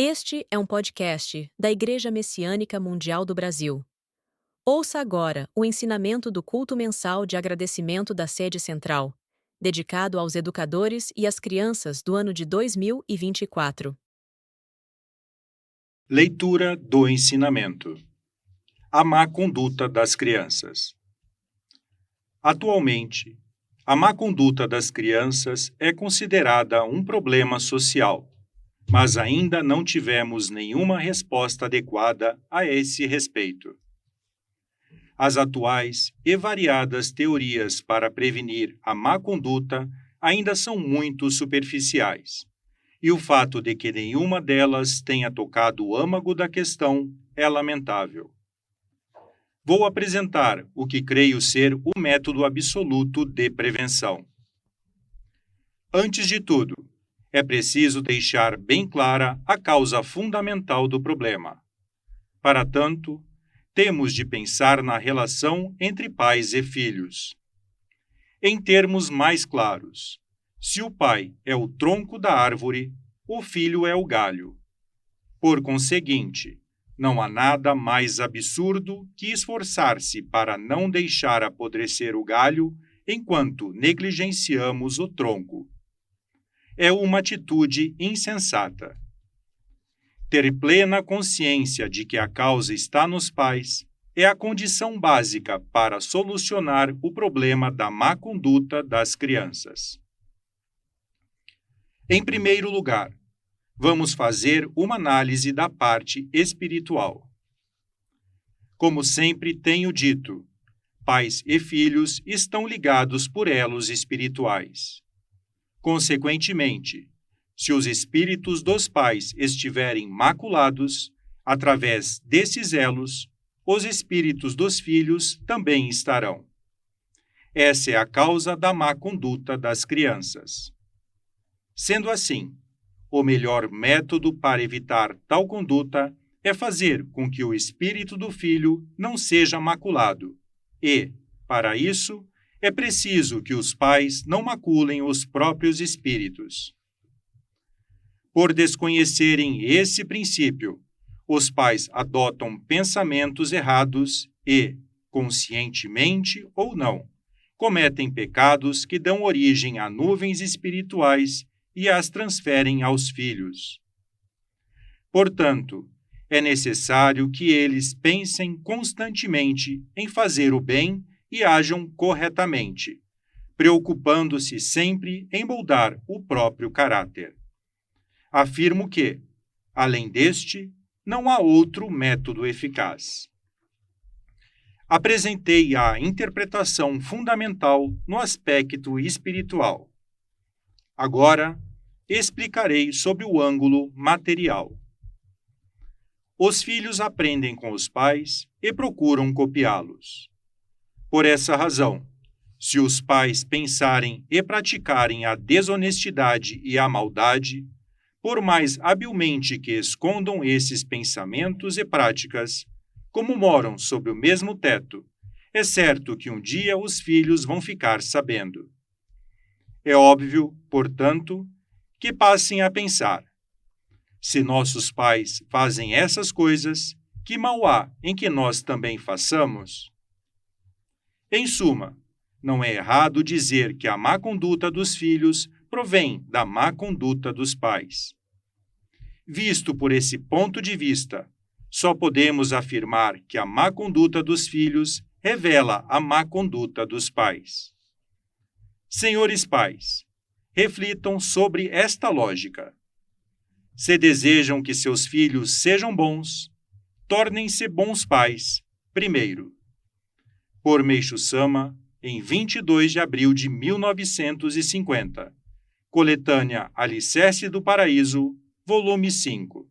Este é um podcast da Igreja Messiânica Mundial do Brasil. Ouça agora o ensinamento do culto mensal de agradecimento da sede central, dedicado aos educadores e às crianças do ano de 2024. Leitura do ensinamento. A má conduta das crianças. Atualmente, a má conduta das crianças é considerada um problema social, mas ainda não tivemos nenhuma resposta adequada a esse respeito. As atuais e variadas teorias para prevenir a má conduta ainda são muito superficiais, e o fato de que nenhuma delas tenha tocado o âmago da questão é lamentável. Vou apresentar o que creio ser o método absoluto de prevenção. Antes de tudo, é preciso deixar bem clara a causa fundamental do problema. Para tanto, temos de pensar na relação entre pais e filhos. Em termos mais claros, se o pai é o tronco da árvore, o filho é o galho. Por conseguinte, não há nada mais absurdo que esforçar-se para não deixar apodrecer o galho enquanto negligenciamos o tronco. É uma atitude insensata. Ter plena consciência de que a causa está nos pais é a condição básica para solucionar o problema da má conduta das crianças. Em primeiro lugar, vamos fazer uma análise da parte espiritual. Como sempre tenho dito, pais e filhos estão ligados por elos espirituais. Consequentemente, se os espíritos dos pais estiverem maculados, através desses elos, os espíritos dos filhos também estarão. Essa é a causa da má conduta das crianças. Sendo assim, o melhor método para evitar tal conduta é fazer com que o espírito do filho não seja maculado e, para isso, é preciso que os pais não maculem os próprios espíritos. Por desconhecerem esse princípio, os pais adotam pensamentos errados e, conscientemente ou não, cometem pecados que dão origem a nuvens espirituais e as transferem aos filhos. Portanto, é necessário que eles pensem constantemente em fazer o bem e ajam corretamente, preocupando-se sempre em moldar o próprio caráter. Afirmo que, além deste, não há outro método eficaz. Apresentei a interpretação fundamental no aspecto espiritual. Agora, explicarei sobre o ângulo material. Os filhos aprendem com os pais e procuram copiá-los. Por essa razão, se os pais pensarem e praticarem a desonestidade e a maldade, por mais habilmente que escondam esses pensamentos e práticas, como moram sob o mesmo teto, é certo que um dia os filhos vão ficar sabendo. É óbvio, portanto, que passem a pensar: se nossos pais fazem essas coisas, que mal há em que nós também façamos? Em suma, não é errado dizer que a má conduta dos filhos provém da má conduta dos pais. Visto por esse ponto de vista, só podemos afirmar que a má conduta dos filhos revela a má conduta dos pais. Senhores pais, reflitam sobre esta lógica. Se desejam que seus filhos sejam bons, tornem-se bons pais, primeiro. Por Meishu Sama, em 22 de abril de 1950. Coletânea Alicerce do Paraíso, volume 5.